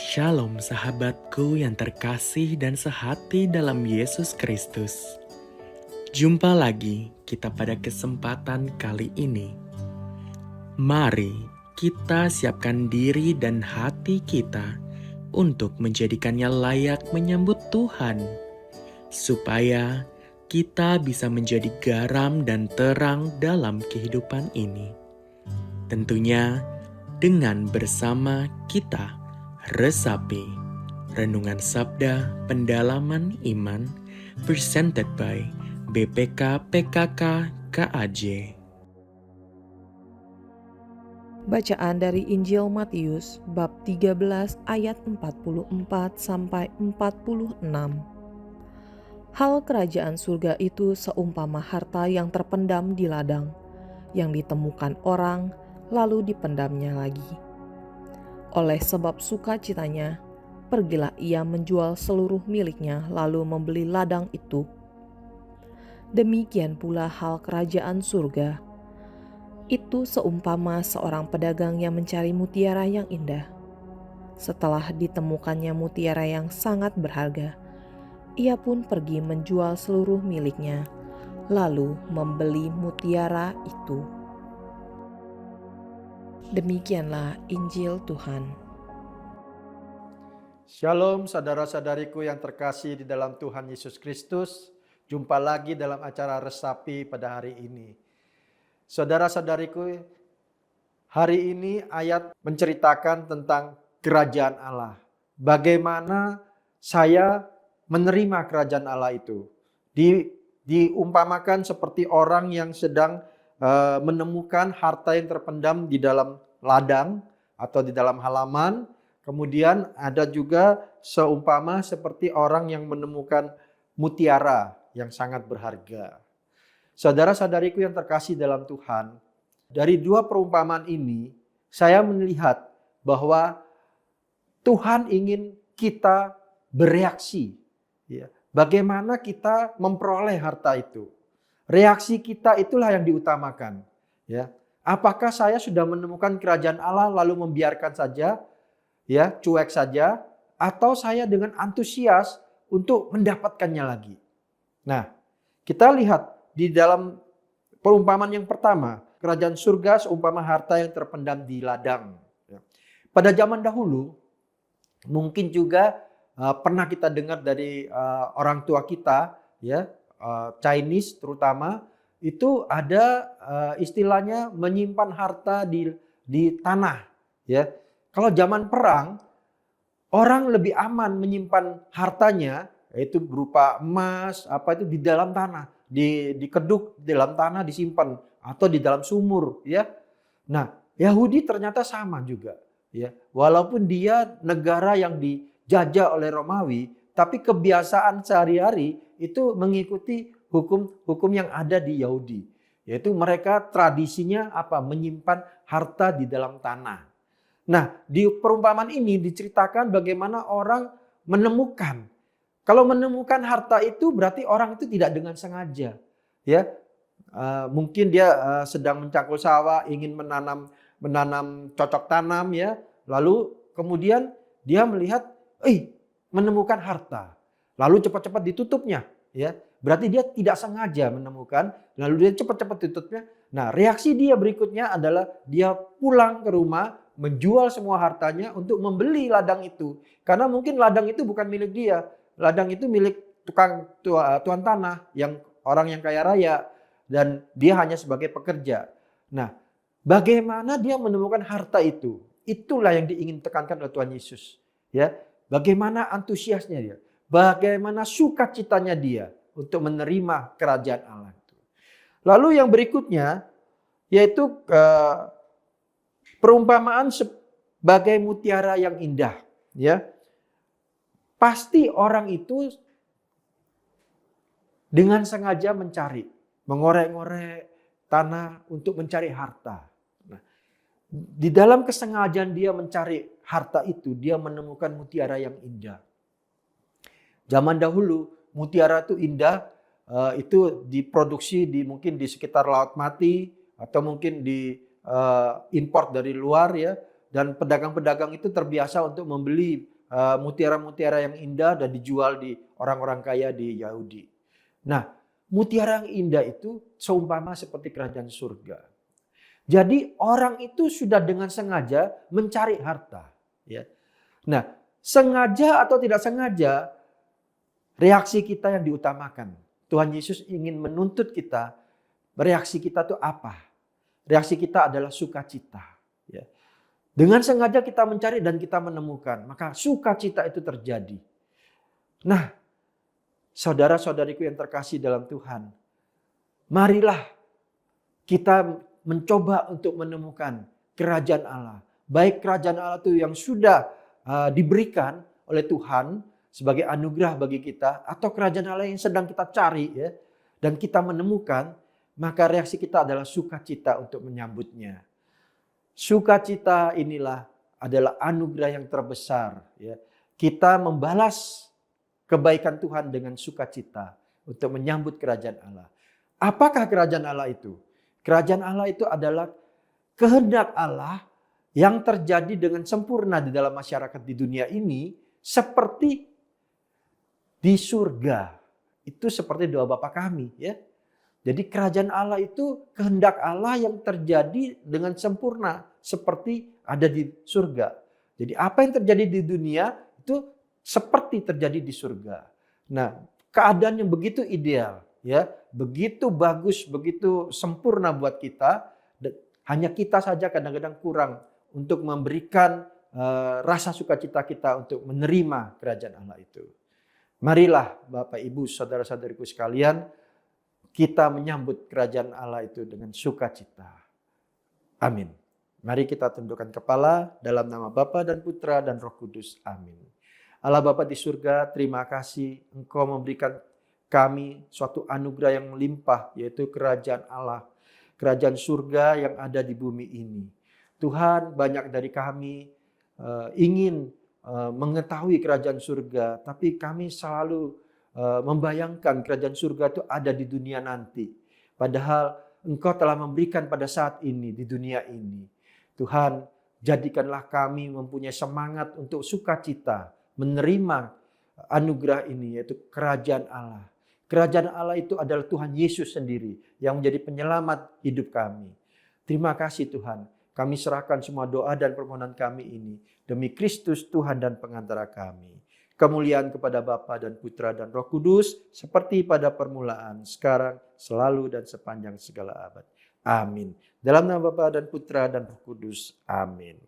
Shalom sahabatku yang terkasih dan sehati dalam Yesus Kristus. Jumpa lagi kita pada kesempatan kali ini. Mari kita siapkan diri dan hati kita untuk menjadikannya layak menyambut Tuhan, supaya kita bisa menjadi garam dan terang dalam kehidupan ini. Tentunya dengan bersama kita resapi Renungan Sabda Pendalaman Iman presented by BPK PKK KAJ. Bacaan dari Injil Matius bab 13 ayat 44 sampai 46. Hal kerajaan surga itu seumpama harta yang terpendam di ladang, yang ditemukan orang lalu dipendamnya lagi. Oleh sebab sukacitanya, pergilah ia menjual seluruh miliknya lalu membeli ladang itu. Demikian pula hal kerajaan surga. Itu seumpama seorang pedagang yang mencari mutiara yang indah. Setelah ditemukannya mutiara yang sangat berharga, ia pun pergi menjual seluruh miliknya, lalu membeli mutiara itu. Demikianlah Injil Tuhan. Shalom saudara-saudariku yang terkasih di dalam Tuhan Yesus Kristus. Jumpa lagi dalam acara Resapi pada hari ini. Saudara-saudariku, hari ini ayat menceritakan tentang kerajaan Allah. Bagaimana saya menerima kerajaan Allah itu. Diumpamakan seperti orang yang sedang menemukan harta yang terpendam di dalam ladang atau di dalam halaman. Kemudian ada juga seumpama seperti orang yang menemukan mutiara yang sangat berharga. Saudara-saudariku yang terkasih dalam Tuhan, dari dua perumpamaan ini saya melihat bahwa Tuhan ingin kita bereaksi. Bagaimana kita memperoleh harta itu? Reaksi kita itulah yang diutamakan. Apakah saya sudah menemukan kerajaan Allah lalu membiarkan saja? Cuek saja, atau saya dengan antusias untuk mendapatkannya lagi. Nah, kita lihat di dalam perumpamaan yang pertama, kerajaan surga seumpama harta yang terpendam di ladang. Pada zaman dahulu, mungkin juga pernah kita dengar dari orang tua kita, Chinese terutama, itu ada istilahnya menyimpan harta di tanah. Kalau zaman perang, orang lebih aman menyimpan hartanya, yaitu berupa emas, itu di dalam tanah, dikeduk di dalam tanah disimpan atau di dalam sumur. Nah, Yahudi ternyata sama juga. Walaupun dia negara yang dijajah oleh Romawi, tapi kebiasaan sehari-hari itu mengikuti hukum yang ada di Yahudi. Yaitu mereka tradisinya menyimpan harta di dalam tanah. Nah, di perumpamaan ini diceritakan bagaimana orang menemukan. Kalau menemukan harta itu berarti orang itu tidak dengan sengaja. Mungkin dia sedang mencangkul sawah, ingin menanam cocok tanam, lalu kemudian dia melihat, menemukan harta. Lalu cepat-cepat ditutupnya. Berarti dia tidak sengaja menemukan, lalu dia cepat-cepat tutupnya. Nah, reaksi dia berikutnya adalah dia pulang ke rumah, menjual semua hartanya untuk membeli ladang itu. Karena mungkin ladang itu bukan milik dia. Ladang itu milik tuan tanah, orang yang kaya raya. Dan dia hanya sebagai pekerja. Nah, bagaimana dia menemukan harta itu? Itulah yang ingin tekankan oleh Tuhan Yesus. Bagaimana antusiasnya dia. Bagaimana sukacitanya dia untuk menerima kerajaan Allah itu. Lalu yang berikutnya, yaitu perumpamaan sebagai mutiara yang indah. Pasti orang itu dengan sengaja mencari, mengorek-ngorek tanah untuk mencari harta. Nah, di dalam kesengajaan dia mencari harta itu, dia menemukan mutiara yang indah. Zaman dahulu mutiara itu indah, itu diproduksi mungkin di sekitar Laut Mati atau mungkin import dari luar dan pedagang-pedagang itu terbiasa untuk membeli mutiara-mutiara yang indah dan dijual di orang-orang kaya di Yahudi. Nah, mutiara yang indah itu seumpama seperti kerajaan surga. Jadi orang itu sudah dengan sengaja mencari harta. Ya. Nah, sengaja atau tidak sengaja, reaksi kita yang diutamakan. Tuhan Yesus ingin menuntut kita, reaksi kita itu apa? Reaksi kita adalah sukacita. Ya. Dengan sengaja kita mencari dan kita menemukan, maka sukacita itu terjadi. Nah, saudara-saudariku yang terkasih dalam Tuhan, marilah kita mencoba untuk menemukan kerajaan Allah. Baik kerajaan Allah itu yang sudah diberikan oleh Tuhan sebagai anugerah bagi kita, atau kerajaan Allah yang sedang kita cari ya, dan kita menemukan, maka reaksi kita adalah sukacita untuk menyambutnya. Sukacita inilah adalah anugerah yang terbesar. Ya. Kita membalas kebaikan Tuhan dengan sukacita untuk menyambut kerajaan Allah. Apakah kerajaan Allah itu? Kerajaan Allah itu adalah kehendak Allah yang terjadi dengan sempurna di dalam masyarakat di dunia ini seperti di surga. Itu seperti doa Bapa kami. Ya. Jadi kerajaan Allah itu kehendak Allah yang terjadi dengan sempurna seperti ada di surga. Jadi apa yang terjadi di dunia itu seperti terjadi di surga. Nah, keadaan yang begitu ideal, ya, begitu bagus, begitu sempurna buat kita, hanya kita saja kadang-kadang kurang untuk memberikan rasa sukacita kita untuk menerima kerajaan Allah itu. Marilah Bapak Ibu, saudara-saudariku sekalian, kita menyambut kerajaan Allah itu dengan sukacita. Amin. Mari kita tundukkan kepala dalam nama Bapa dan Putra dan Roh Kudus. Amin. Allah Bapa di surga, terima kasih Engkau memberikan kami suatu anugerah yang melimpah, yaitu kerajaan Allah. Kerajaan surga yang ada di bumi ini. Tuhan, banyak dari kami ingin mengetahui kerajaan surga, tapi kami selalu membayangkan kerajaan surga itu ada di dunia nanti. Padahal Engkau telah memberikan pada saat ini di dunia ini. Tuhan, jadikanlah kami mempunyai semangat untuk sukacita menerima anugerah ini, yaitu kerajaan Allah. Kerajaan Allah itu adalah Tuhan Yesus sendiri yang menjadi penyelamat hidup kami. Terima kasih Tuhan. Kami serahkan semua doa dan permohonan kami ini demi Kristus Tuhan dan pengantara kami. Kemuliaan kepada Bapa dan Putra dan Roh Kudus seperti pada permulaan, sekarang, selalu dan sepanjang segala abad. Amin. Dalam nama Bapa dan Putra dan Roh Kudus. Amin.